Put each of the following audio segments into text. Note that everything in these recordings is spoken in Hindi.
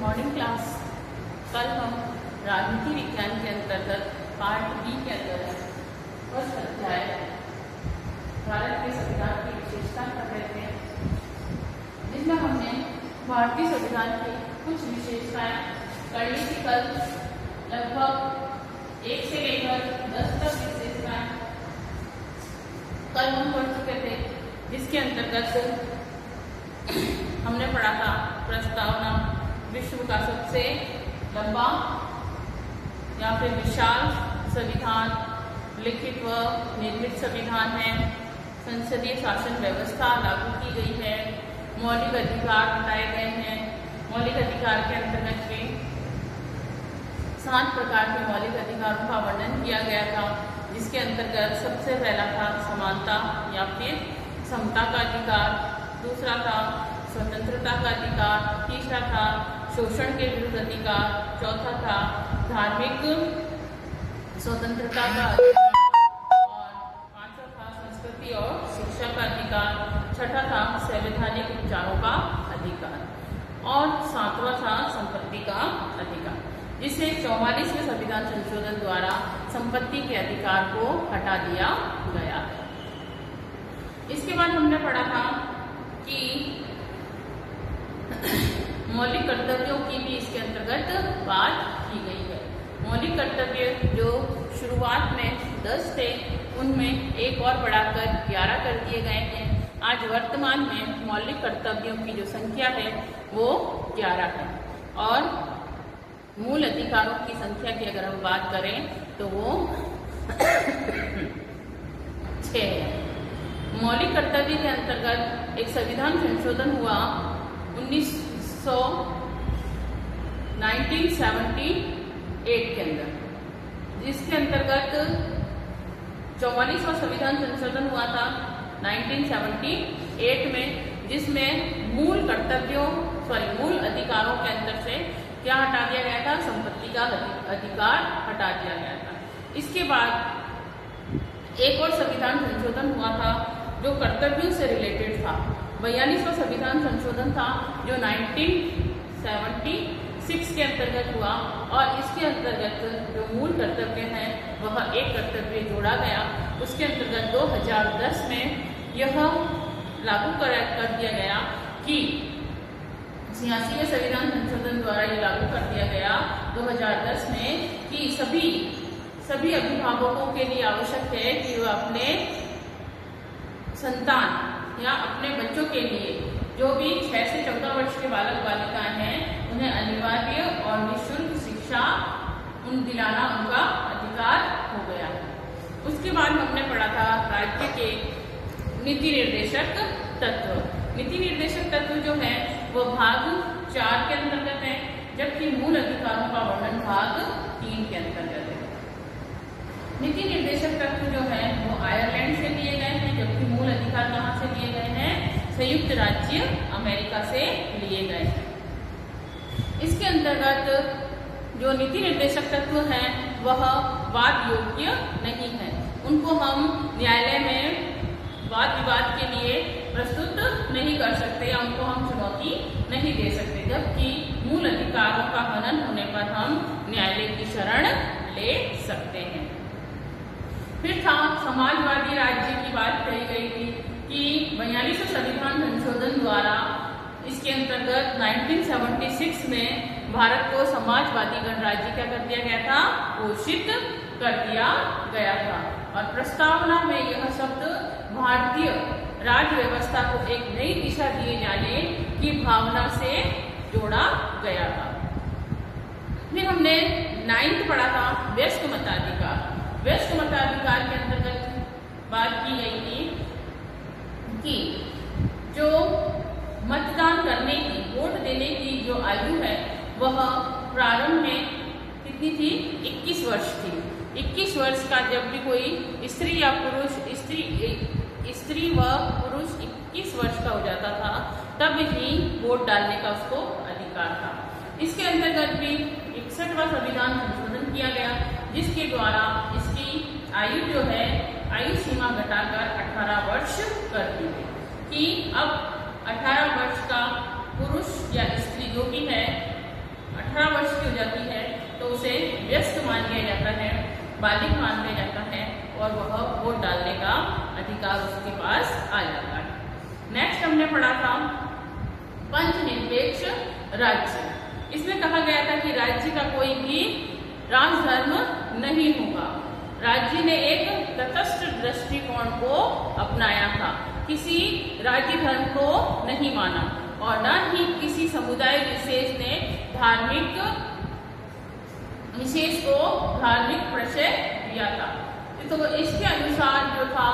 Morning class. कल हम राजनीति विज्ञान के अंतर्गत पार्ट बी के अंतर्गत फर्स्ट अध्याय भारत के संविधान की विशेषता कर रहे थे, जिसमें हमने भारतीय संविधान की कुछ विशेषताएं पढ़ी थी। कल लगभग 1 से लेकर 10 तक विशेषताएं कल हम पढ़ चुके थे, जिसके अंतर्गत हमने पढ़ा था प्रस्तावना विश्व का सबसे लंबा या फिर विशाल संविधान, लिखित व निर्मित संविधान है, संसदीय शासन व्यवस्था लागू की गई है, मौलिक अधिकार बताए गए हैं। मौलिक अधिकार के अंतर्गत भी 7 प्रकार के मौलिक अधिकारों का वर्णन किया गया था, जिसके अंतर्गत सबसे पहला था समानता या फिर समता का अधिकार, दूसरा था स्वतंत्रता का अधिकार, तीसरा था शोषण के विरुद्ध अधिकार, चौथा था धार्मिक स्वतंत्रता का अधिकार और पांचवा था संस्कृति और शिक्षा का अधिकार, छठा था संवैधानिक उपचारों का अधिकार और 7वां था संपत्ति का अधिकार, जिसे 44वें संविधान संशोधन द्वारा संपत्ति के अधिकार को हटा दिया गया। इसके बाद हमने पढ़ा था कि मौलिक कर्तव्यों की भी इसके अंतर्गत बात की गई है। मौलिक कर्तव्य जो शुरुआत में 10 थे, उनमें एक और बढ़ाकर 11 कर दिए गए हैं। आज वर्तमान में मौलिक कर्तव्यों की जो संख्या है वो 11 है और मूल अधिकारों की संख्या की अगर हम बात करें तो वो 6 है। मौलिक कर्तव्य के अंतर्गत एक संविधान संशोधन हुआ 1978 के अंदर, जिसके अंतर्गत 44वां संविधान संशोधन हुआ था 1978 में, जिसमें मूल अधिकारों के अंदर से क्या हटा दिया गया था? संपत्ति का अधिकार हटा दिया गया था। इसके बाद एक और संविधान संशोधन हुआ था जो कर्तव्यों से रिलेटेड था। 42वां संविधान संशोधन था जो 1976 के अंतर्गत हुआ और इसके अंतर्गत जो मूल कर्तव्य हैं वह एक कर्तव्य जोड़ा गया। उसके अंतर्गत 2010 में यह लागू कर दिया गया कि 86वें संविधान संशोधन द्वारा ये लागू कर दिया गया 2010 में कि सभी अभिभावकों के लिए आवश्यक है कि वह अपने संतान या अपने बच्चों के लिए जो भी 6 से 14 वर्ष के बालक बालिकाएं हैं, उन्हें अनिवार्य और निःशुल्क शिक्षा दिलाना उनका अधिकार हो गया है। उसके बाद हमने पढ़ा था राज्य के नीति निर्देशक तत्व। नीति निर्देशक तत्व जो है वो भाग 4 के अंतर्गत है, जबकि मूल अधिकारों का वर्णन भाग 3 के अंतर्गत है। नीति निर्देशक तत्व जो है वो आयरलैंड से लिए गए हैं, जबकि मूल अधिकार कहाँ से लिए गए हैं? संयुक्त राज्य अमेरिका से लिए गए हैं। इसके अंतर्गत जो नीति निर्देशक तत्व हैं वह वाद योग्य नहीं है, उनको हम न्यायालय में वाद विवाद के लिए प्रस्तुत नहीं कर सकते या उनको हम चुनौती नहीं दे सकते, जबकि मूल अधिकारों का हनन होने पर हम न्यायालय की शरण ले सकते हैं। फिर था समाजवादी राज्य की बात कही गई थी कि 42वें संविधान संशोधन द्वारा इसके अंतर्गत 1976 में भारत को समाजवादी गणराज्य क्या कर दिया गया था? घोषित कर दिया गया था और प्रस्तावना में यह शब्द भारतीय राज्य व्यवस्था को एक नई दिशा दिए जाने की भावना से जोड़ा गया था। फिर हमने 9th पढ़ा था वयस्क मताधिकार। वयस्क मताधिकार के अंतर्गत बात की गई थी कि जो मतदान करने की, वोट देने की जो आयु है वह प्रारंभ में कितनी थी? 21 वर्ष थी। 21 वर्ष का जब भी कोई स्त्री या पुरुष, स्त्री व पुरुष 21 वर्ष का हो जाता था, तब ही वोट डालने का उसको अधिकार था। इसके अंतर्गत भी 61वां संविधान संशोधन किया गया, जिसके द्वारा इसकी आयु जो है, आयु सीमा घटाकर 18 वर्ष कर दी गई कि अब 18 वर्ष का पुरुष या स्त्री जो भी है 18 वर्ष की हो जाती है तो उसे व्यस्त मान लिया जाता है, बालिग मान लिया जाता है और वह वोट डालने का अधिकार उसके पास आ जाता है। नेक्स्ट हमने पढ़ा था पंथनिरपेक्ष राज्य। इसमें कहा गया था कि राज्य का कोई भी राजधर्म नहीं होगा। राज्य ने एक तटस्थ दृष्टिकोण को अपनाया था, किसी राज्य धर्म को नहीं माना और न ही किसी समुदाय विशेष ने धार्मिक विशेष को धार्मिक प्रशय दिया था। तो इसके अनुसार जो था,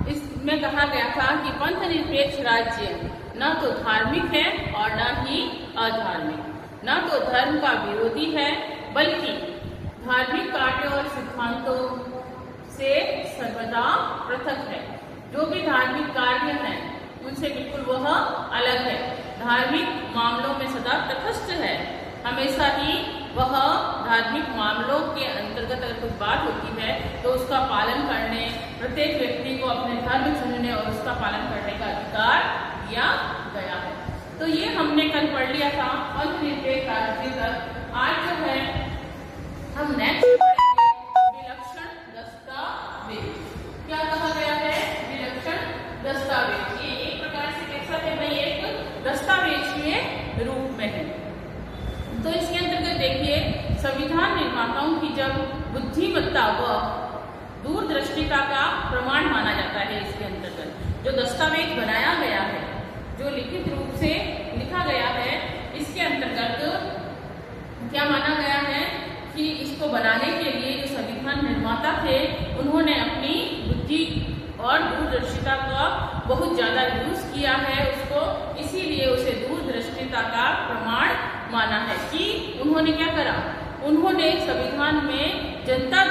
इसमें कहा गया था कि पंथनिरपेक्ष राज्य न तो धार्मिक है और न ही अधार्मिक, न तो धर्म का विरोधी है बल्कि धार्मिक कार्यों और सिद्धांतों से सर्वदा पृथक है। जो भी धार्मिक कार्य हैं उनसे बिल्कुल वह अलग है, धार्मिक मामलों में सदा तटस्थ है। हमेशा ही वह धार्मिक मामलों के अंतर्गत अगर कुछ बात होती है तो उसका पालन करने, प्रत्येक व्यक्ति को अपने धर्म चुनने और उसका पालन करने का अधिकार दिया गया है। तो ये हमने कल पढ़ लिया था पंथनिरपेक्ष राज्य तक। आज जो है हम नेक्स्ट पढ़ेंगे विलक्षण दस्तावेज। क्या कहा गया है? विलक्षण दस्तावेज। ये एक प्रकार से कैसा है भाई, एक दस्तावेज के रूप में है। तो इसके अंतर्गत देखिए, संविधान निर्माताओं की जब बुद्धिमत्ता व दूरदृष्टिता का प्रमाण माना जाता है, इसके अंतर्गत जो दस्तावेज बनाया गया है, जो लिखित रूप से लिखा गया है, इसके अंतर्गत क्या माना गया है कि इसको बनाने के लिए जो संविधान निर्माता थे उन्होंने अपनी बुद्धि और दूरदर्शिता का बहुत ज्यादा यूज किया है उसको, इसीलिए उसे दूरदृष्टिता का प्रमाण माना है कि उन्होंने क्या करा, उन्होंने संविधान में जनता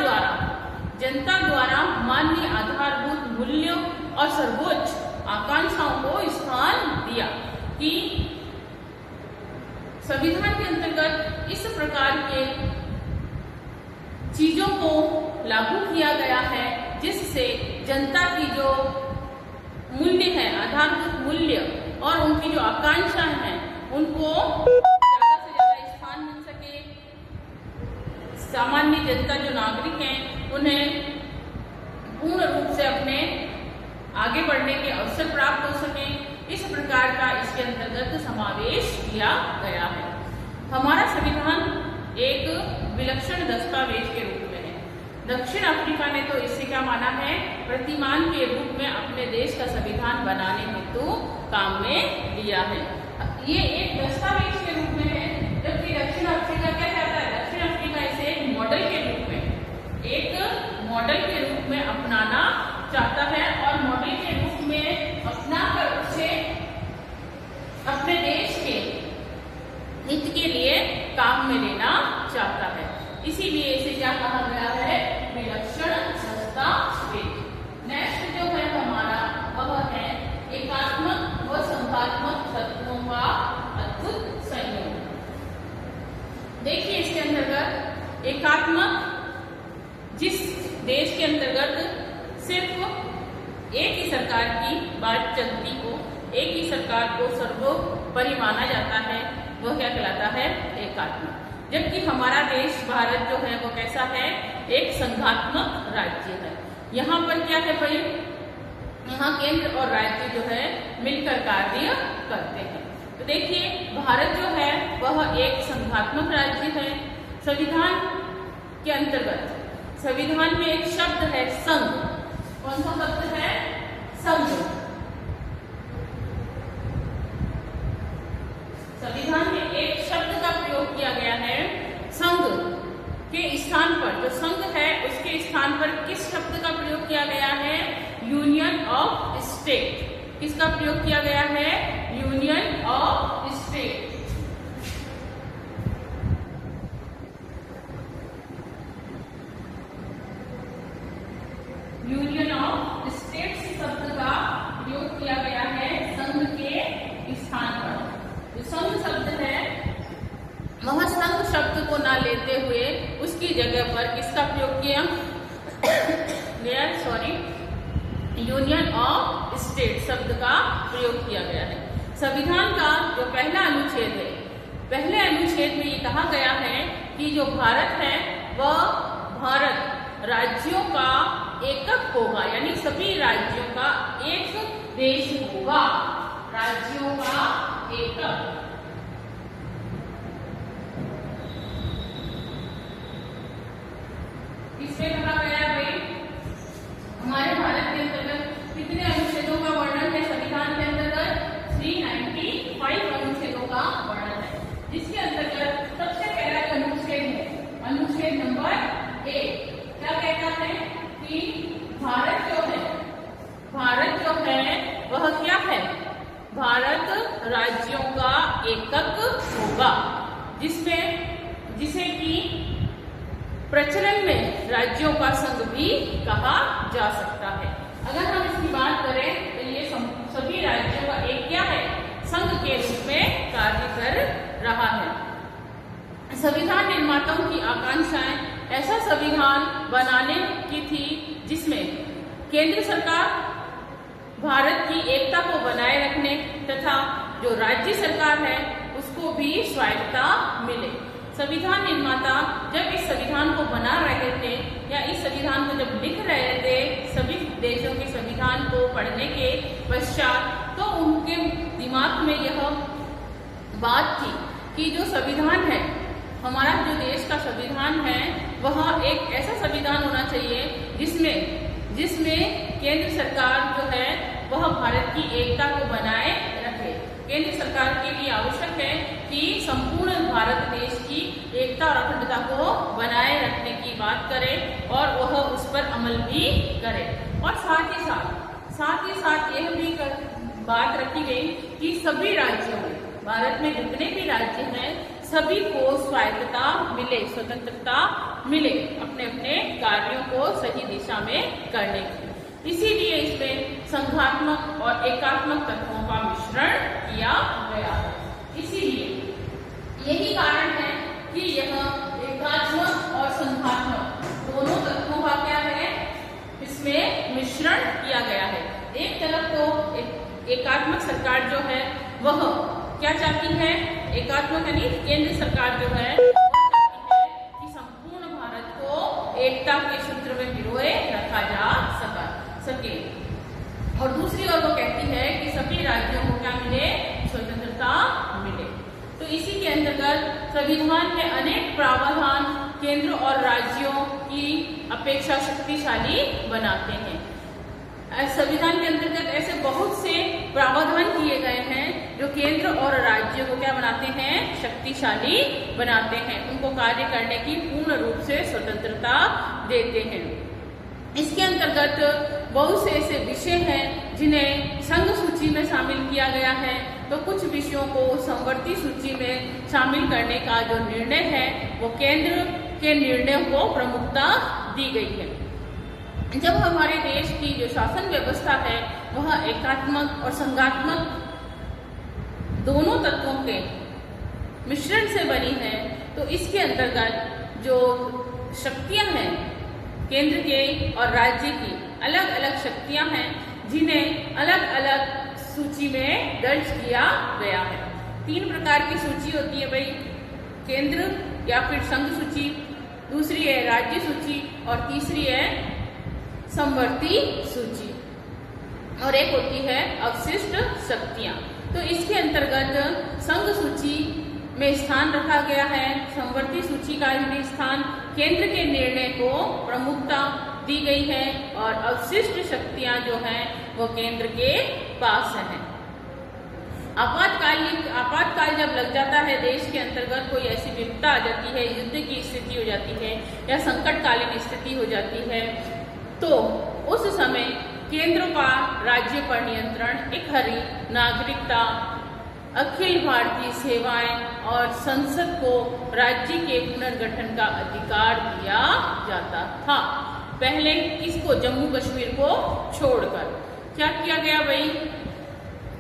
द्वारा मान्य आधारभूत मूल्यों और सर्वोच्च आकांक्षाओं को स्थान दिया कि संविधान के अंतर्गत इस प्रकार के चीजों को लागू किया गया है जिससे जनता की जो मूल्य है, आधारभूत मूल्य और उनकी जो आकांक्षाएं हैं उनको ज्यादा से ज्यादा स्थान मिल सके। सामान्य जनता जो नागरिक हैं उन्हें पूर्ण रूप से अपने आगे बढ़ने के अवसर प्राप्त हो सके, इस प्रकार का इसके अंतर्गत समावेश किया गया है। हमारा संविधान एक विलक्षण दस्तावेज के रूप में है। दक्षिण अफ्रीका ने तो इसे क्या माना है, प्रतिमान के रूप में अपने देश का संविधान बनाने हेतु काम में लिया है। ये एक दस्तावेज के रूप में है, जबकि दक्षिण अफ्रीका क्या चाहता है, दक्षिण अफ्रीका इसे एक मॉडल के रूप में अपनाना चाहता है और मॉडल के रूप में अपनाकर उसे अपने देश के हित के लिए काम में लेना चाहता है। इसीलिए इसे क्या कहा गया है, विलक्षण दस्तावेज। नेक्स्ट जो है हमारा वह है एकात्मक व संघात्मक तत्वों का अद्भुत संयोग। देखिए इसके अंतर्गत एकात्मक, जिस देश के अंतर्गत सिर्फ एक ही सरकार की बात चलती हो, एक ही सरकार को सर्वोपरि माना जाता है, वह क्या कहलाता है, एकात्मक। जबकि हमारा देश भारत जो है वो कैसा है, एक संघात्मक राज्य है। यहाँ पर क्या है भाई, यहाँ केंद्र और राज्य जो है मिलकर कार्य करते हैं। तो देखिए भारत जो है वह एक संघात्मक राज्य है। संविधान के अंतर्गत संविधान में एक शब्द है संघ। कौन सा शब्द है, संघ। संविधान में एक शब्द का प्रयोग किया गया है संघ के स्थान पर। जो संघ है उसके स्थान पर किस शब्द का प्रयोग किया गया है, यूनियन ऑफ स्टेट। किसका प्रयोग किया गया है, union of state. Union of states शब्द का प्रयोग किया गया है संघ के स्थान पर। जो संघ शब्द है वह संघ शब्द को ना लेते हुए उसकी जगह पर किसका प्रयोग किया गया, यूनियन ऑफ स्टेट शब्द का प्रयोग किया गया है। संविधान का जो पहला अनुच्छेद है पहले अनुच्छेद में ये कहा गया है कि जो भारत है वह भारत राज्यों का एकक होगा, यानी सभी राज्यों का एक देश होगा, राज्यों का एकक। इसमें कहा गया है हमारे भारत के अंतर्गत कितने अनुच्छेदों का वर्णन है? संविधान के अंतर्गत 395 अनुच्छेदों का वर्णन है, जिसके अंतर्गत सबसे पहला अनुच्छेद है अनुच्छेद नंबर 1। क्या कहता है कि भारत जो है वह क्या है? भारत राज्यों का एकक होगा, जिसे कि प्रचलन में राज्यों का संघ भी कहा जा सकता है। अगर हम इसकी बात करें तो ये सभी राज्यों का एक क्या है? संघ के रूप में कार्य कर रहा है। संविधान निर्माताओं की आकांक्षाएं ऐसा संविधान बनाने की थी जिसमें केंद्र सरकार भारत की एकता को बनाए रखने तथा जो राज्य सरकार है उसको भी स्वायत्तता मिले। संविधान निर्माता जब इस संविधान को बना रहे थे या इस संविधान को जब लिख रहे थे सभी देशों के संविधान को पढ़ने के पश्चात, तो उनके दिमाग में यह बात थी कि जो संविधान है, हमारा जो देश का संविधान है, वह एक ऐसा संविधान होना चाहिए जिसमें केंद्र सरकार जो है वह भारत की एकता को बनाए रखे। केंद्र सरकार के लिए आवश्यक है कि संपूर्ण भारत देश की एकता और अखंडता को बनाए रखने की बात करे और वह उस पर अमल भी करे। और साथ ही साथ यह भी बात रखी गई कि सभी राज्यों में, भारत में जितने भी राज्य हैं, सभी को स्वायत्तता मिले, स्वतंत्रता मिले अपने अपने कार्यों को सही दिशा में करने की। इसीलिए इसमें संघात्मक और एकात्मक तत्वों का मिश्रण किया गया है। इसीलिए यही कारण है कि यह एकात्मक और संघात्मक दोनों तत्वों का क्या है, इसमें मिश्रण किया गया है। एक तरफ तो एकात्मक सरकार जो है वह क्या चाहती है? एकात्मक यानी केंद्र सरकार जो है वो चाहती है कि संपूर्ण भारत को एकता के सूत्र में पिरोए रखा जा सके, और दूसरी ओर वो कहती है कि सभी राज्यों को क्या मिले? स्वतंत्रता मिले। तो इसी के अंतर्गत संविधान के अनेक प्रावधान केंद्र और राज्यों की अपेक्षा शक्तिशाली बनाते हैं। संविधान के अंतर्गत ऐसे बहुत से प्रावधान किए गए हैं जो केंद्र और राज्यों को क्या बनाते हैं? शक्तिशाली बनाते हैं, उनको कार्य करने की पूर्ण रूप से स्वतंत्रता देते हैं। इसके अंतर्गत बहुत से ऐसे विषय हैं जिन्हें संघ सूची में शामिल किया गया है, तो कुछ विषयों को समवर्ती सूची में शामिल करने का जो निर्णय है वो केंद्र के निर्णय को प्रमुखता दी गई है। जब हमारे देश की जो शासन व्यवस्था है वह एकात्मक और संघात्मक दोनों तत्वों के मिश्रण से बनी है, तो इसके अंतर्गत जो शक्तियां हैं केंद्र के और राज्य की, अलग अलग शक्तियां हैं जिन्हें अलग अलग सूची में दर्ज किया गया है। 3 प्रकार की सूची होती है भाई, केंद्र या फिर संघ सूची, दूसरी है राज्य सूची और तीसरी है समवर्ती सूची, और एक होती है अवशिष्ट शक्तियां। तो इसके अंतर्गत संघ सूची में स्थान रखा गया है, समवर्ती सूची का भी स्थान केंद्र के निर्णय को प्रमुखता दी गई है, और अवशिष्ट शक्तियां जो हैं वो केंद्र के पास हैं। आपातकाल जब लग जाता है देश के अंतर्गत, कोई ऐसी विपदा आ जाती है, युद्ध की स्थिति हो जाती है या संकटकालीन स्थिति हो जाती है, तो उस समय केंद्र का राज्य पर नियंत्रण, एक हरी नागरिकता, अखिल भारतीय सेवाएं और संसद को राज्य के पुनर्गठन का अधिकार दिया जाता था। पहले किसको? जम्मू कश्मीर को छोड़कर क्या किया गया भाई?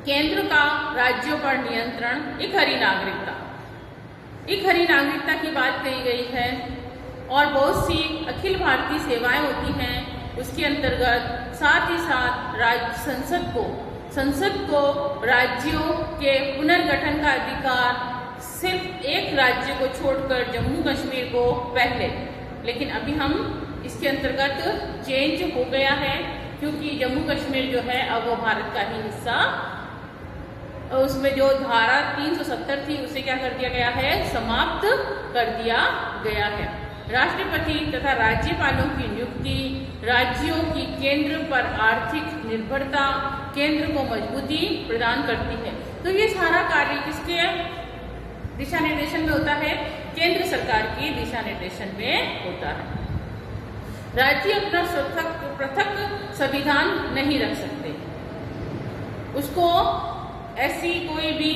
केंद्र का राज्यों पर नियंत्रण, एक हरी नागरिकता की बात कही गई है, और बहुत सी अखिल भारतीय सेवाएं होती हैं उसके अंतर्गत। साथ ही साथ संसद को राज्यों के पुनर्गठन का अधिकार सिर्फ एक राज्य को छोड़कर जम्मू कश्मीर को पहले, लेकिन अभी हम इसके अंतर्गत चेंज हो गया है, क्योंकि जम्मू कश्मीर जो है अब वो भारत का ही हिस्सा, उसमें जो धारा 370 थी उसे क्या कर दिया गया है, समाप्त कर दिया गया है। राष्ट्रपति तथा राज्यपालों की नियुक्ति राज्यों की केंद्र पर आर्थिक निर्भरता, केंद्र को मजबूती प्रदान करती है। तो ये सारा कार्य किसके दिशा निर्देशन में होता है, केंद्र सरकार की दिशा निर्देशन में होता है। राज्य अपना पृथक संविधान नहीं रख सकते, उसको ऐसी कोई भी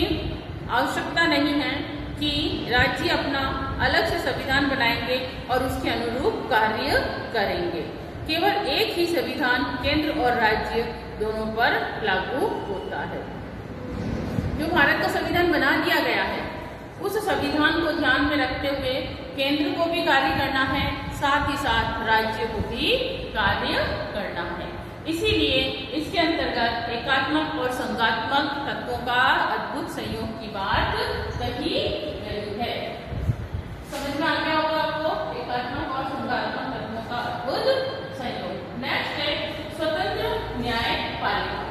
आवश्यकता नहीं है कि राज्य अपना अलग से संविधान बनाएंगे और उसके अनुरूप कार्य करेंगे। केवल एक ही संविधान केंद्र और राज्य दोनों पर लागू होता है। जो भारत का संविधान बना दिया गया है, उस संविधान को ध्यान में रखते हुए केंद्र को भी कार्य करना है, साथ ही साथ राज्य को भी कार्य करना है। इसीलिए इसके अंतर्गत एकात्मक और संघात्मक तत्वों का अद्भुत संयोग की बात कही गई है। समझ में आ गया होगा आपको, एकात्मक और संघात्मक तत्वों का अद्भुत संयोग। नेक्स्ट है स्वतंत्र न्यायपालिका।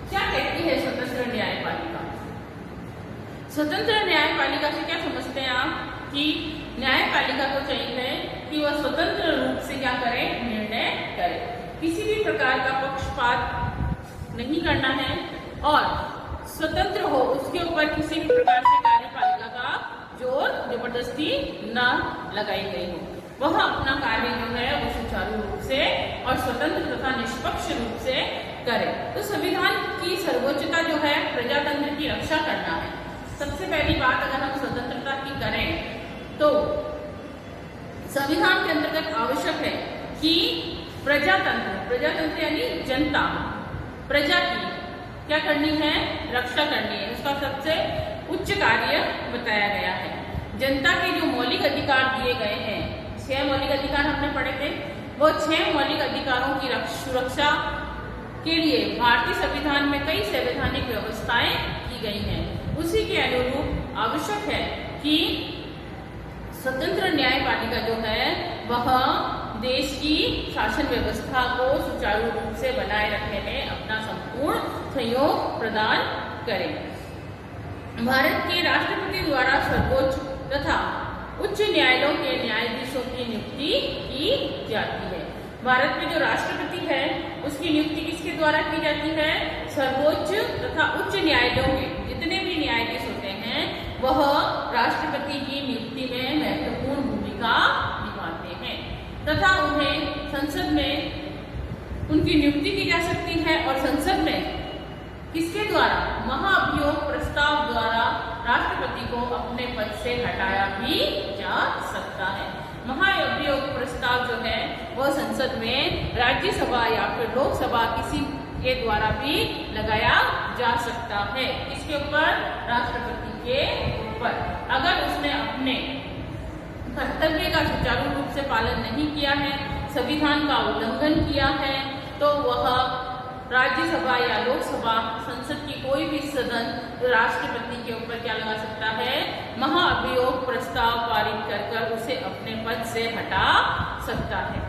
क्या कहती है स्वतंत्र न्यायपालिका? स्वतंत्र न्यायपालिका से क्या समझते हैं आप, कि न्यायपालिका को चाहिए कि वह स्वतंत्र रूप से क्या करे, निर्णय करे, किसी भी प्रकार का पक्षपात नहीं करना है और स्वतंत्र हो, उसके ऊपर किसी भी प्रकार से कार्यपालिका का जोर जबरदस्ती न लगाई गई हो, वह अपना कार्य जो है वो सुचारू रूप से और स्वतंत्र तथा निष्पक्ष रूप से करे। तो संविधान की सर्वोच्चता जो है प्रजातंत्र की रक्षा करना है। सबसे पहली बात अगर हम स्वतंत्रता की करें तो संविधान के अंतर्गत आवश्यक है कि प्रजातंत्र यानी जनता, प्रजा की क्या करनी है, रक्षा करनी है, उसका सबसे उच्च कार्य बताया गया है। जनता के जो मौलिक अधिकार दिए गए हैं, 6 मौलिक अधिकार हमने पढ़े थे, वो 6 मौलिक अधिकारों की सुरक्षा के लिए भारतीय संविधान में कई संवैधानिक व्यवस्थाएं की गई हैं। उसी के अनुरूप आवश्यक है कि स्वतंत्र न्यायपालिका जो है वह देश की शासन व्यवस्था को सुचारू रूप से बनाए रखने में अपना संपूर्ण सहयोग प्रदान करें। भारत के राष्ट्रपति द्वारा सर्वोच्च तथा उच्च न्यायालयों के न्यायाधीशों की नियुक्ति की जाती है। भारत में जो राष्ट्रपति है उसकी नियुक्ति किसके द्वारा की जाती है, सर्वोच्च तथा उच्च न्यायालयों के जितने भी न्यायाधीश होते हैं वह राष्ट्रपति की नियुक्ति में महत्वपूर्ण भूमिका निभाते हैं तथा उन्हें संसद में उनकी नियुक्ति की जा सकती है और संसद में किसके द्वारा, महाअभियोग प्रस्ताव द्वारा राष्ट्रपति को अपने पद से हटाया भी जा सकता है। महाअभियोग प्रस्ताव जो है वह संसद में राज्यसभा या फिर लोकसभा किसी के द्वारा भी लगाया जा सकता है। इसके ऊपर, राष्ट्रपति के ऊपर। अगर उसने अपने कर्तव्य का सुचारू रूप से पालन नहीं किया है, संविधान का उल्लंघन किया है, तो वह राज्यसभा या लोकसभा, संसद की कोई भी सदन राष्ट्रपति के ऊपर क्या लगा सकता है, महाअभियोग प्रस्ताव पारित कर उसे अपने पद से हटा सकता है।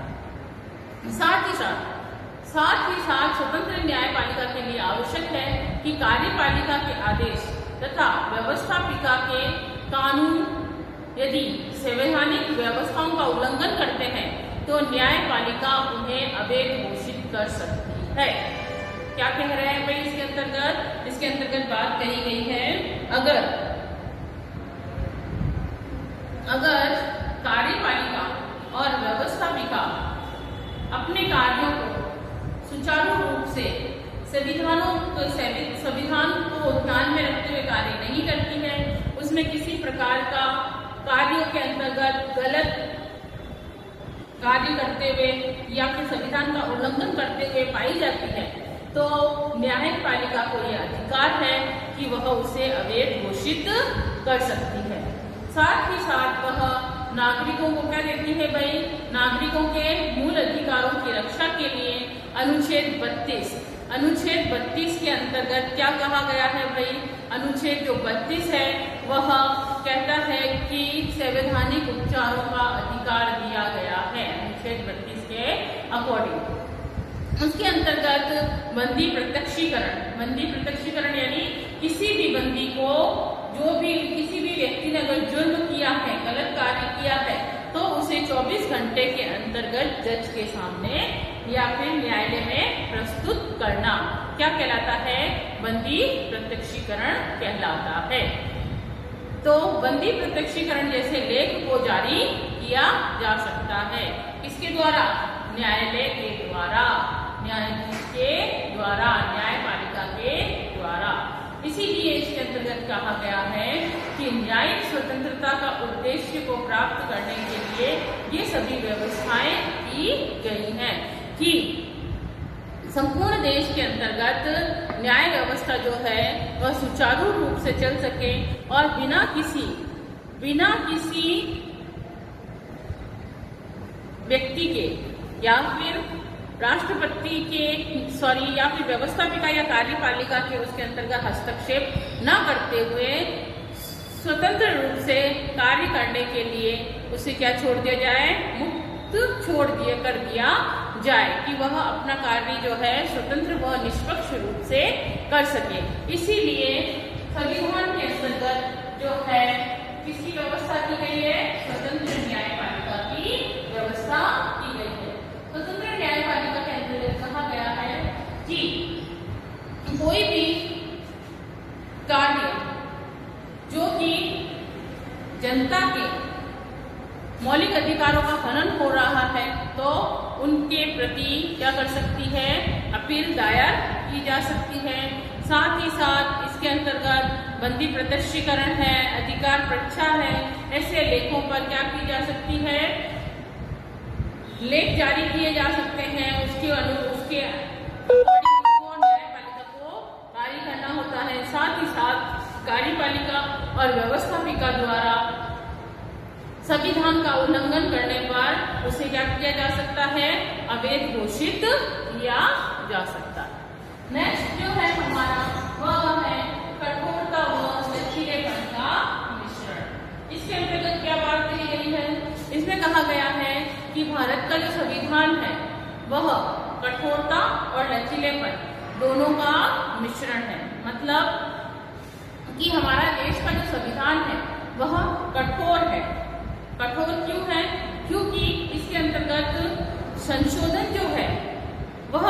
साथ ही साथ स्वतंत्र न्यायपालिका के लिए आवश्यक है कि कार्यपालिका के आदेश तथा व्यवस्थापिका के कानून यदि संवैधानिक व्यवस्थाओं का उल्लंघन करते हैं तो न्यायपालिका उन्हें अवैध घोषित कर सकती है। क्या कह रहे हैं भाई इसके अंतर्गत बात कही गई है, अगर कार्यपालिका और व्यवस्थापिका अपने कार्यों को सुचारू रूप से संविधान को ध्यान में रखते हुए कार्य नहीं करती है, उसमें किसी प्रकार का कार्यों के अंतर्गत गलत कार्य करते हुए या फिर संविधान का उल्लंघन करते हुए पाई जाती है, तो न्यायपालिका को यह अधिकार है कि वह उसे अवैध घोषित कर सकती है। साथ ही साथ वह नागरिकों को क्या देती है भाई, नागरिकों के मूल अधिकारों की रक्षा के लिए अनुच्छेद 32 के अंतर्गत क्या कहा गया है भाई, अनुच्छेद जो 32 है वह कहता है कि संवैधानिक उपचारों का अधिकार दिया गया है अनुच्छेद 32 के अकॉर्डिंग। उसके अंतर्गत बंदी प्रत्यक्षीकरण यानी किसी भी बंदी को किसी भी व्यक्ति ने अगर जुर्म किया है, गलत कार्य किया है, तो उसे 24 घंटे के अंतर्गत जज के सामने या फिर न्यायालय में प्रस्तुत करना क्या कहलाता है? बंदी प्रत्यक्षीकरण कहलाता है। तो बंदी प्रत्यक्षीकरण जैसे लेख को जारी किया जा सकता है। किसके द्वारा? न्यायालय के द्वारा, न्यायाधीश के द्वारा, न्यायपालिका के द्वारा। इसीलिए इसके अंतर्गत कहा गया है कि न्यायिक स्वतंत्रता का उद्देश्य को प्राप्त करने के लिए ये सभी व्यवस्थाएं की गई हैं कि संपूर्ण देश के अंतर्गत न्याय व्यवस्था जो है वह सुचारू रूप से चल सके और बिना किसी व्यक्ति के या फिर राष्ट्रपति के या फिर व्यवस्थापिका या कार्यपालिका के उसके अंतर्गत हस्तक्षेप न करते हुए स्वतंत्र रूप से कार्य करने के लिए उसे क्या छोड़ दिया जाए? मुक्त कर दिया जाए कि वह अपना कार्य जो है स्वतंत्र व निष्पक्ष रूप से कर सके। इसीलिए संविधान के अंतर्गत जो है किसकी व्यवस्था की गई है? स्वतंत्र न्यायपालिका की व्यवस्था की गई है। स्वतंत्र न्यायपालिका के अंतर्गत कहा गया है कि कोई भी कार्य जो कि जनता के मौलिक अधिकारों का हनन हो रहा है तो उनके प्रति क्या कर सकती है? अपील दायर की जा सकती है। साथ ही साथ इसके अंतर्गत बंदी प्रत्यक्षीकरण है, अधिकार परीक्षा है, ऐसे लेखों पर क्या की जा सकती है? लेख जारी किए जा सकते हैं। उसके न्यायपालिका को कार्य करना होता है। साथ ही साथ कार्यपालिका और व्यवस्थापिका द्वारा संविधान का उल्लंघन करने पर उसे क्या किया जा सकता है? अवैध घोषित किया जा सकता है। नेक्स्ट जो है हमारा वह है कठोरता व लचीलेपन का मिश्रण। इसके अंतर्गत क्या बात कही गई है? इसमें कहा गया है कि भारत का जो संविधान है वह कठोरता और लचीलेपन दोनों का मिश्रण है। मतलब कि हमारा देश का जो संविधान है वह कठोर है। कठोर क्यों है? क्योंकि इसके अंतर्गत संशोधन जो है वह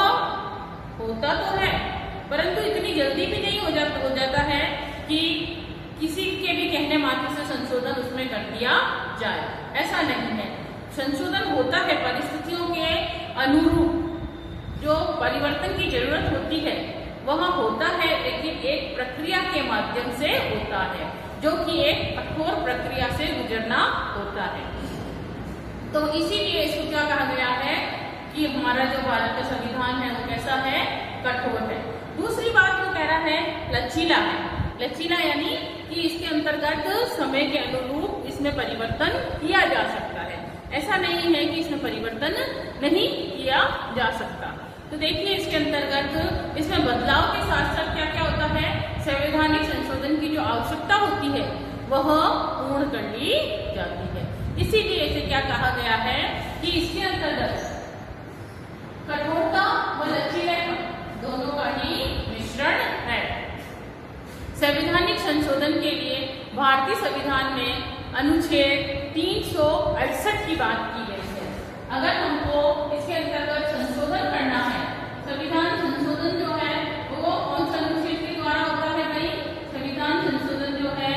होता तो है परंतु इतनी जल्दी भी नहीं हो जाता है कि किसी के भी कहने मात्र से संशोधन उसमें कर दिया जाए। ऐसा नहीं है। संशोधन होता है परिस्थितियों के अनुरूप, जो परिवर्तन की जरूरत होती है वह होता है, लेकिन एक प्रक्रिया के माध्यम से होता है जो कि एक कठोर प्रक्रिया से गुजरना होता है। तो इसीलिए इसको क्या कहा गया है कि हमारा जो भारत का संविधान है वो कैसा है? कठोर है। दूसरी बात वो कह रहा है लचीला है। लचीला यानी कि इसके अंतर्गत समय के अनुरूप इसमें परिवर्तन किया जा सकता है। ऐसा नहीं है कि इसमें परिवर्तन नहीं किया जा सकता। तो देखिए इसके अंतर्गत इसमें बदलाव के साथ साथ क्या क्या होता है? संवैधानिक संशोधन की जो आवश्यकता होती है वह पूर्ण कर ली जाती है। इसीलिए इसे क्या कहा गया है कि इसके अंतर्गत कठोरता व लचीलेपन दोनों का ही मिश्रण है। संवैधानिक संशोधन के लिए भारतीय संविधान में अनुच्छेद 368 की बात की गई है। अगर हमको इसके अंतर्गत संशोधन करना है, संविधान संशोधन जो है वो कौन सा अनुच्छेद के द्वारा होता है भाई? संविधान संशोधन जो है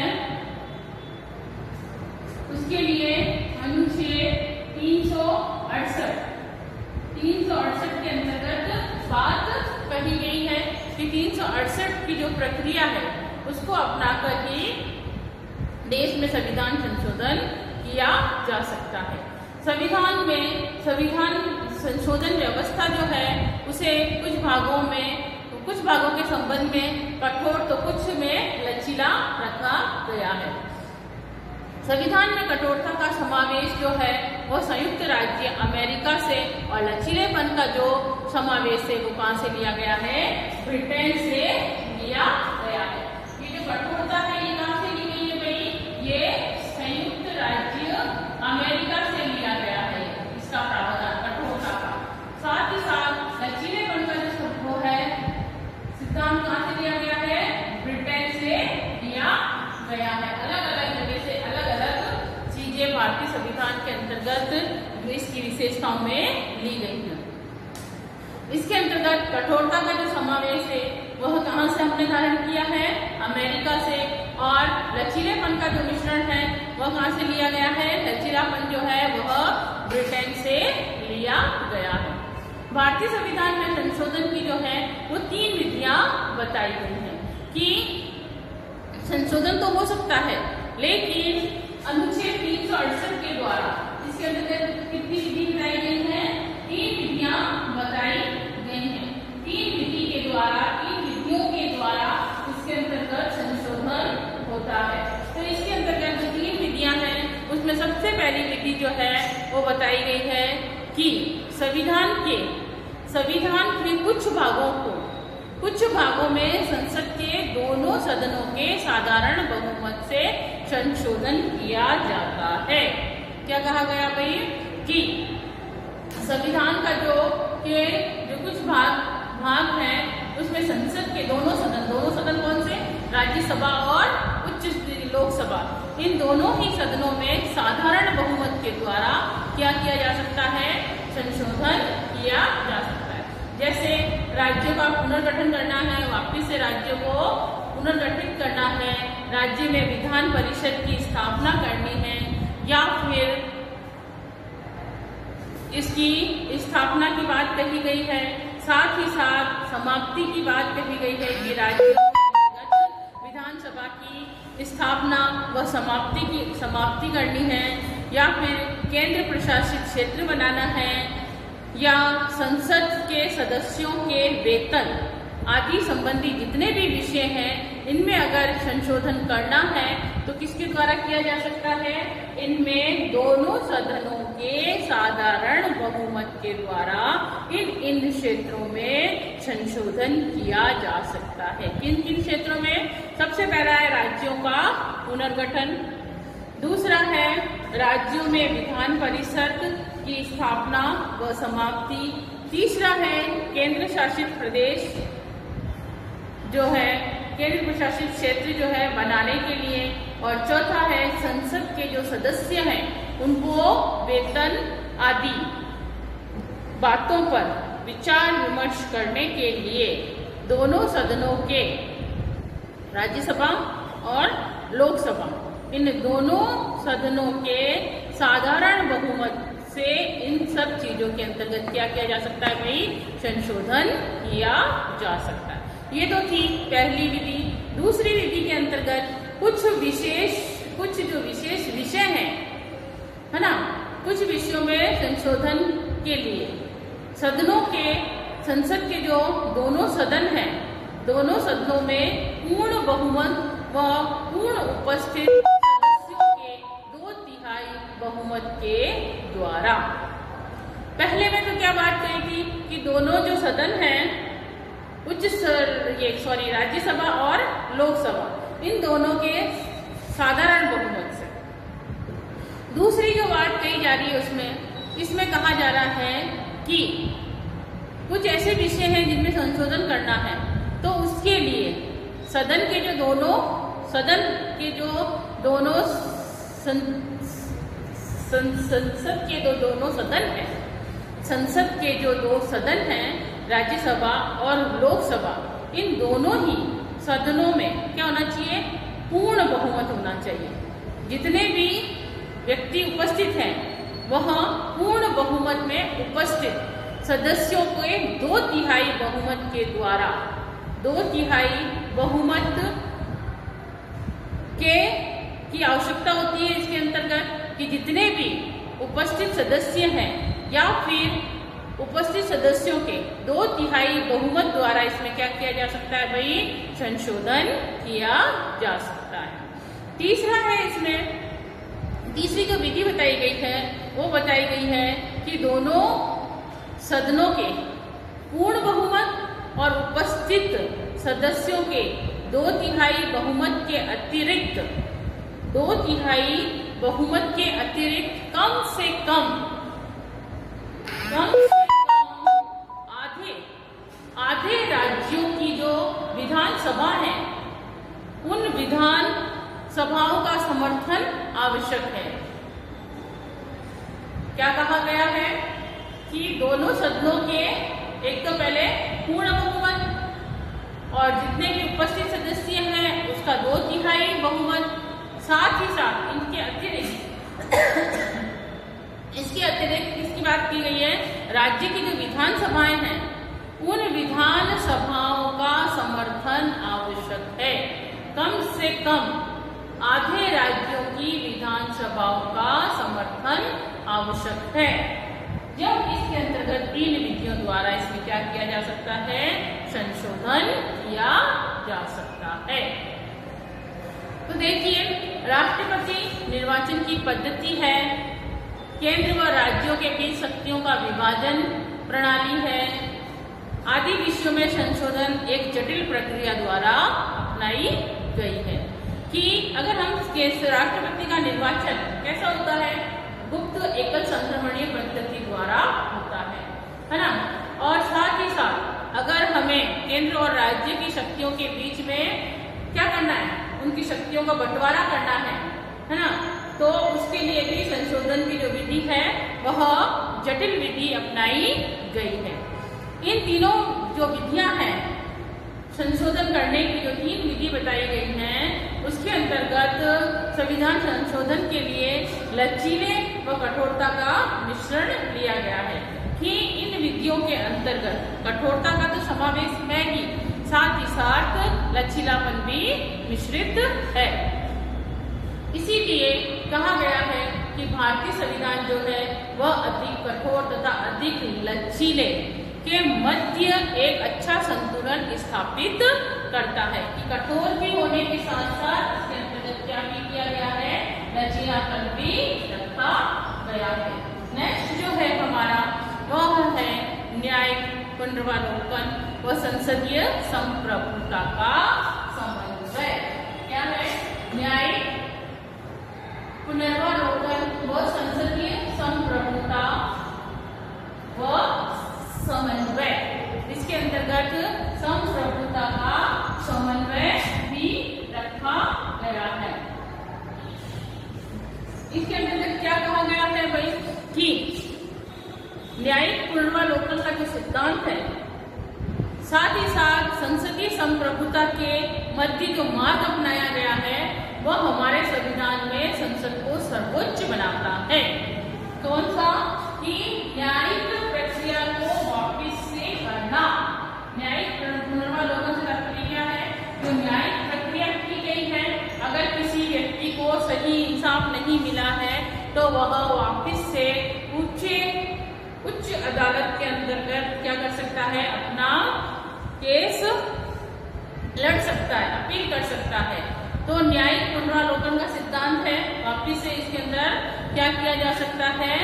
उसके लिए अनुच्छेद 368 के अंतर्गत बात कही गई है कि 368 की जो प्रक्रिया है उसको अपनाकर ही देश में संविधान संशोधन किया जा सकता है। संविधान संशोधन व्यवस्था जो है उसे कुछ भागों के संबंध में कठोर तो कुछ में लचीला रखा गया है। संविधान में कठोरता का समावेश जो है वो संयुक्त राज्य अमेरिका से और लचीलेपन का जो समावेश है वो कहां से लिया गया है? ब्रिटेन से लिया गया है। ये जो दिशाओं में ली गई है। इसके अंतर्गत कठोरता का जो समावेश है वह कहाँ से हमने धारण किया है? अमेरिका से। और लचीलेपन का जो मिश्रण है वह कहाँ से लिया गया है? लचीलापन जो है वह ब्रिटेन से लिया गया है। भारतीय संविधान में संशोधन की जो है वो 3 विधियां बताई गई हैं कि संशोधन तो हो सकता है, लेकिन अनुच्छेद 368 के द्वारा इसके अंतर्गत कितनी विधि बताई गई है? 3 विधियां बताई गई हैं। 3 विधि के द्वारा, 3 विधियों के द्वारा इसके अंतर्गत संशोधन होता है। तो इसके अंतर्गत जो 3 विधियां हैं उसमें सबसे पहली विधि जो है वो बताई गई है कि संविधान के कुछ भागों में संसद के दोनों सदनों के साधारण बहुमत से संशोधन किया जाता है। क्या कहा गया भाई? कि संविधान का जो कुछ भाग हैं उसमें संसद के दोनों सदन कौन से? राज्यसभा और उच्च लोकसभा, इन दोनों ही सदनों में साधारण बहुमत के द्वारा क्या किया जा सकता है? संशोधन किया जा सकता है। जैसे राज्यों का पुनर्गठन करना है, वापिस से राज्यों को पुनर्गठित करना है, राज्य में विधान परिषद की स्थापना करनी है, या फिर इसकी स्थापना की बात कही गई है, साथ ही साथ समाप्ति की बात कही गई है कि राज्यों में विधानसभा की स्थापना व समाप्ति करनी है, या फिर केंद्र प्रशासित क्षेत्र बनाना है, या संसद के सदस्यों के वेतन आदि संबंधी जितने भी विषय हैं इनमें अगर संशोधन करना है तो किसके द्वारा किया जा सकता है? इनमें दोनों सदनों के साधारण बहुमत के द्वारा इन क्षेत्रों में संशोधन किया जा सकता है। किन किन क्षेत्रों में? सबसे पहला है राज्यों का पुनर्गठन, दूसरा है राज्यों में विधान परिषद की स्थापना व समाप्ति, तीसरा है केंद्र शासित प्रदेश जो है केंद्र प्रशासित क्षेत्र जो है बनाने के लिए, और चौथा है संसद के जो सदस्य हैं उनको वेतन आदि बातों पर विचार विमर्श करने के लिए दोनों सदनों के, राज्यसभा और लोकसभा, इन दोनों सदनों के साधारण बहुमत से इन सब चीजों के अंतर्गत क्या किया जा सकता है भाई? संशोधन किया जा सकता है। ये तो थी पहली विधि। दूसरी विधि के अंतर्गत कुछ जो विशेष विषय हैं, है ना, कुछ विषयों में संशोधन के लिए संसद के जो दोनों सदन हैं, दोनों सदनों में पूर्ण बहुमत व पूर्ण उपस्थित सदस्यों के 2/3 बहुमत के द्वारा। पहले में तो क्या बात कही थी कि दोनों जो सदन हैं राज्यसभा और लोकसभा, इन दोनों के साधारण बहुमत से। दूसरी जो बात कही जा रही है इसमें कहा जा रहा है कि कुछ ऐसे विषय हैं जिनमें संशोधन करना है, तो उसके लिए संसद के जो दो सदन हैं, राज्यसभा और लोकसभा, इन दोनों ही सदनों में क्या होना चाहिए? पूर्ण बहुमत होना चाहिए। जितने भी व्यक्ति उपस्थित हैं वह पूर्ण बहुमत में उपस्थित सदस्यों के 2/3 बहुमत के द्वारा, 2/3 बहुमत की आवश्यकता होती है इसके अंतर्गत कि जितने भी उपस्थित सदस्य हैं या फिर उपस्थित सदस्यों के 2/3 बहुमत द्वारा इसमें क्या किया जा सकता है भाई? संशोधन किया जा सकता है। तीसरा है इसमें तीसरी जो विधि बताई गई है वो बताई गई है कि दोनों सदनों के पूर्ण बहुमत और उपस्थित सदस्यों के 2/3 बहुमत के अतिरिक्त 2/3 बहुमत के अतिरिक्त कम से कम आधे राज्यों की जो विधानसभा है उन विधान सभाओं का समर्थन आवश्यक है। क्या कहा गया है कि दोनों सदनों के एक तो पहले पूर्ण बहुमत और जितने भी उपस्थित सदस्य हैं उसका 2/3 बहुमत, साथ ही साथ इसके अतिरिक्त इसकी बात की गई है राज्य की जो विधानसभाएं हैं उन विधान सभाओं का समर्थन आवश्यक है। कम से कम आधे राज्यों की विधानसभाओं का समर्थन आवश्यक है। जब इसके अंतर्गत 3 विधियों द्वारा इसमें क्या किया जा सकता है, संशोधन किया जा सकता है। तो देखिए, राष्ट्रपति निर्वाचन की पद्धति है, केंद्र व राज्यों के बीच शक्तियों का विभाजन प्रणाली है, आदि विषयों में संशोधन एक जटिल प्रक्रिया द्वारा अपनाई गई है। कि अगर हम राष्ट्रपति का निर्वाचन कैसा होता है, गुप्त एकल संक्रमणीय पद्धति द्वारा होता है ना। और साथ ही साथ अगर हमें केंद्र और राज्य की शक्तियों के बीच में क्या करना है, उनकी शक्तियों का बंटवारा करना है ना, तो उसके लिए भी संशोधन की जो विधि है वह जटिल विधि अपनाई गई है। इन तीनों जो विधियां हैं संशोधन करने की, जो 3 विधि बताई गई हैं, उसके अंतर्गत संविधान संशोधन के लिए लचीले व कठोरता का मिश्रण लिया गया है। कि इन विधियों के अंतर्गत कठोरता का तो समावेश है ही, साथ ही साथ लचीलापन भी मिश्रित है। इसीलिए कहा गया है कि भारतीय संविधान जो है वह अधिक कठोर तथा अधिक लचीले के मध्य एक अच्छा संतुलन स्थापित करता है। कि कठोर भी होने के साथ साथ इसके अंतर्गत क्या भी किया गया है, लचीलापन भी रखा गया है। नेक्स्ट जो है हमारा वह है न्यायिक पुनरावलोकन व संसदीय संप्रभुता का समन्वय। क्या है, न्यायिक पुनरावलोकन व संसदीय संप्रभुता व समन्वय। इसके अंतर्गत संप्रभुता का समन्वय भी रखा गया है। इसके अंतर्गत क्या कहा गया है भाई, कि न्यायिक पुनरावलोकन का जो सिद्धांत है, साथ ही साथ संसदीय संप्रभुता के मध्य जो मार्ग अपनाया गया है वह हमारे संविधान में संसद को सर्वोच्च बनाता है। कौन सा, कि न्यायिक प्रक्रिया को वापस से करना। न्यायिक पुनरावलोकन से तात्पर्य क्या है, जो न्यायिक प्रक्रिया की गई है, अगर किसी व्यक्ति को सही इंसाफ नहीं मिला है तो वह वापस से उच्च अदालत के अंतर्गत क्या कर सकता है, अपना केस लड़ सकता है, अपील कर सकता है। तो न्यायिक पुनरावलोकन का सिद्धांत है, वापस से इसके अंदर क्या किया जा सकता है,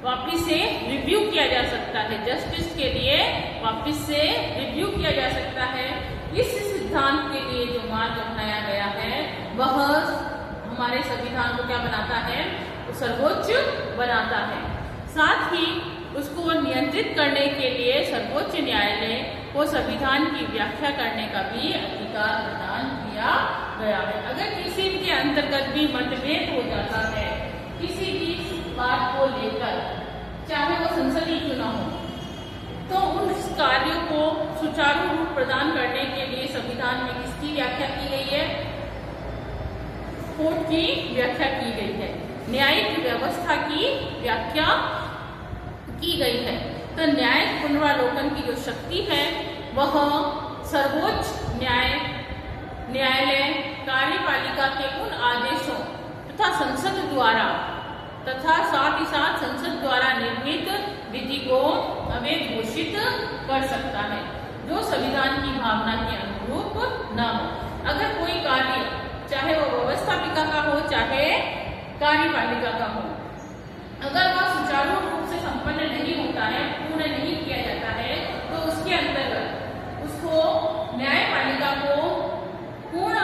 वापस से रिव्यू किया जा सकता है, जस्टिस के लिए वापस से रिव्यू किया जा सकता है। इस सिद्धांत के लिए जो मार्ग अपनाया गया है वह हमारे संविधान को क्या बनाता है, सर्वोच्च बनाता है। साथ ही उसको नियंत्रित करने के लिए सर्वोच्च न्यायालय को संविधान की व्याख्या करने का भी अधिकार प्रदान किया गया है। अगर किसी के अंतर्गत भी मतभेद हो जाता है किसी भी बात को लेकर, चाहे वो संसदीय क्यों न हो, तो उस कार्य को सुचारू रूप प्रदान करने के लिए संविधान में किसकी व्याख्या की गई है, कोर्ट की व्याख्या की गई है, न्यायिक व्यवस्था की व्याख्या की गई है। तो न्यायिक पुनरावलोकन की जो शक्ति है वह सर्वोच्च न्यायालय कार्यपालिका के उन आदेशों तथा संसद द्वारा तथा साथ ही साथ संसद द्वारा निर्मित विधि को अवैध घोषित कर सकता है जो संविधान की भावना के अनुरूप न हो। अगर कोई कार्य चाहे वो व्यवस्थापिका का हो चाहे कार्यपालिका का हो, अगर वह सुचारू रूप से संपन्न नहीं होता है, पूर्ण नहीं किया जाता है, तो उसके अंतर्गत उसको न्यायपालिका को पूर्ण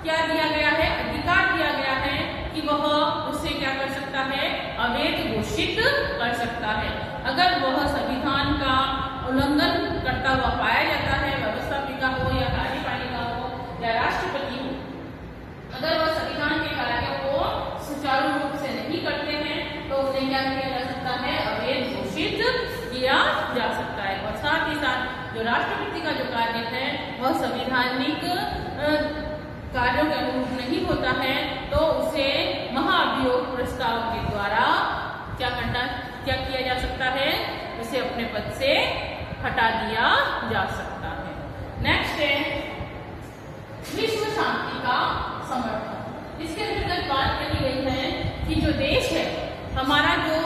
क्या दिया गया है, अधिकार दिया गया है कि वह उससे क्या कर सकता है, अवैध घोषित कर सकता है। अगर वह संविधान का उल्लंघन करता हुआ पाया जाता है, व्यवस्थापिका हो या कार्यपालिका हो या राष्ट्रपति हो, अगर वह संविधान के कार्यों को सुचारू रूप से नहीं करते हैं तो उन्हें क्या किया जा सकता है, अवैध घोषित वह संवैधानिक कार्यों के अनुरूप नहीं होता है तो उसे महाभियोग प्रस्ताव के द्वारा क्या किया जा सकता है, उसे अपने पद से हटा दिया जा सकता है। नेक्स्ट है विश्व शांति का समर्थन। इसके अंतर्गत बात करी गई है कि जो देश है, हमारा जो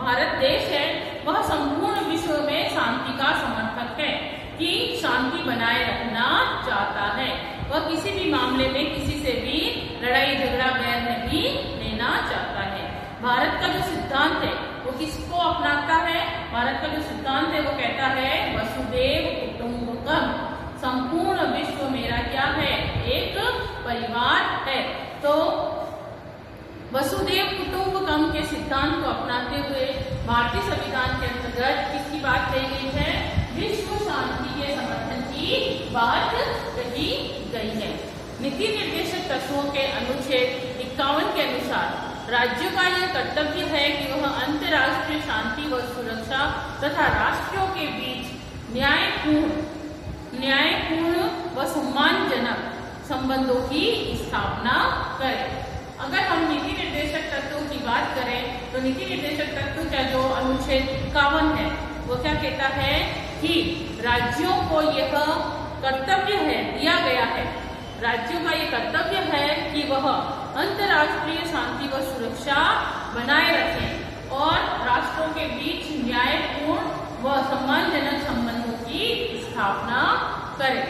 भारत देश है, वह संपूर्ण विश्व में शांति का समर्थक है, कि शांति बनाए रखना चाहता है। वह किसी भी मामले में किसी से भी लड़ाई झगड़ा बैर नहीं लेना चाहता है। भारत का जो सिद्धांत है वो किसको अपनाता है? भारत का जो सिद्धांत है वो कहता है वसुदेव कुटुंबकम, संपूर्ण विश्व मेरा क्या है, एक परिवार है। तो वसुदेव कुटुंबकम के सिद्धांत को अपनाते हुए भारतीय संविधान के अंतर्गत किसकी बात कही गई है? विश्व शांति के समर्थन की बात कही गई है। नीति निर्देशक तत्वों के अनुच्छेद 51 के अनुसार राज्यों का यह कर्तव्य है कि वह अंतर्राष्ट्रीय शांति व सुरक्षा तथा राष्ट्रों के बीच न्यायपूर्ण व सम्मानजनक संबंधों की स्थापना करें। अगर हम नीति निर्देशक तत्वों की बात करें तो नीति निर्देशक तत्व का जो अनुच्छेद 51 है वो क्या कहता है कि राज्यों को यह कर्तव्य है, दिया गया है, राज्यों का ये कर्तव्य है कि वह अंतर्राष्ट्रीय शांति व सुरक्षा बनाए रखें और राष्ट्रों के बीच न्यायपूर्ण व सम्मानजनक संबंधों की स्थापना करें।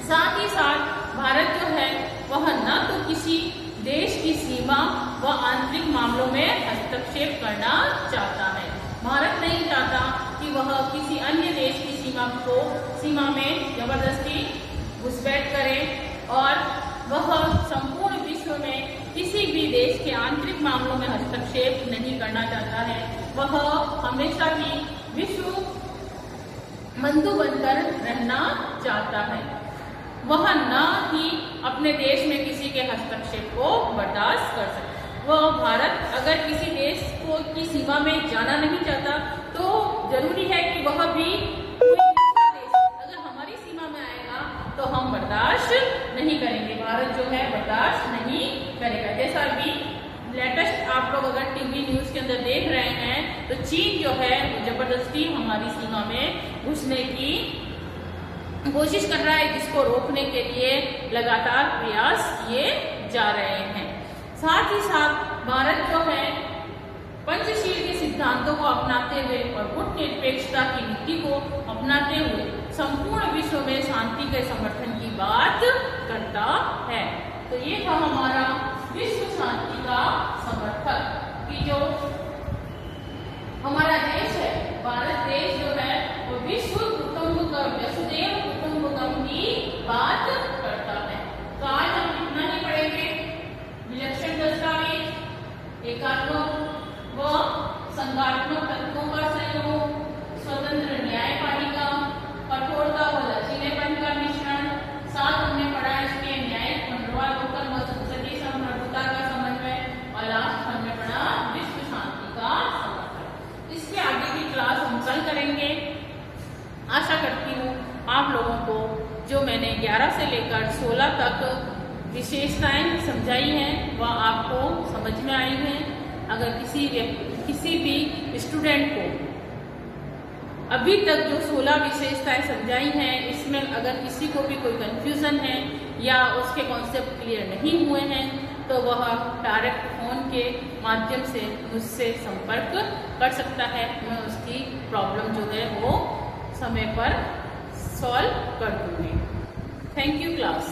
साथ ही साथ भारत जो है वह न तो किसी देश की सीमा व आंतरिक मामलों में हस्तक्षेप करना चाहता है। भारत नहीं चाहता कि वह किसी अन्य देश की सीमा में जबरदस्ती घुसपैठ करे और वह संपूर्ण विश्व में किसी भी देश के आंतरिक मामलों में हस्तक्षेप नहीं करना चाहता है। वह हमेशा ही विश्व बंधु बनकर रहना चाहता है। वह न ही अपने देश में किसी के हस्तक्षेप को बर्दाश्त कर सकता। वह भारत अगर किसी देश को की सीमा में जाना नहीं चाहता तो जरूरी है कि वह भी कोई दूसरा देश अगर हमारी सीमा में आएगा तो हम बर्दाश्त नहीं करेंगे। भारत जो है बर्दाश्त नहीं करेगा। जैसा अभी लेटेस्ट आप लोग अगर टीवी न्यूज के अंदर देख रहे हैं तो चीन जो है जबरदस्ती हमारी सीमा में घुसने की कोशिश कर रहा है, जिसको रोकने के लिए लगातार प्रयास किए जा रहे हैं। साथ ही साथ भारत जो है पंचशील के सिद्धांतों को अपनाते हुए और गुटनिरपेक्षता की नीति को अपनाते हुए संपूर्ण विश्व में शांति के समर्थन की बात करता है। तो ये था हमारा विश्व शांति का समर्थक कि जो हमारा देश है, भारत देश जो है वो विश्व कुटुंबकम, वसुदेव कुटुंबकम की बात करता है। तो आज हम इतना ही पढ़ेंगे। विलक्षण दस्तावेज, एकात्मक व संघात्मक तत्वों का संयोग, स्वतंत्र न्यायपालिका, कठोरता व लचीलेपन का मिश्रण, साथ हमने पढ़ा इसके न्यायिक मंडलावलोकन व संसदीय समरूपता का समन्वय और लास्ट हमने पढ़ा विश्व शांति का समर्थन। इसके आगे की क्लास हम कल करेंगे। आशा करती हूँ आप लोगों को जो मैंने 11 से लेकर 16 तक विशेषताएं समझाई हैं वह आपको समझ में आई हैं। अगर किसी भी स्टूडेंट को अभी तक जो 16 विशेषताएं समझाई हैं इसमें अगर किसी को भी कोई कंफ्यूजन है या उसके कॉन्सेप्ट क्लियर नहीं हुए हैं तो वह डायरेक्ट फोन के माध्यम से मुझसे संपर्क कर सकता है। मैं उसकी प्रॉब्लम जो है वो समय पर सॉल्व कर दूंगी। Thank you class.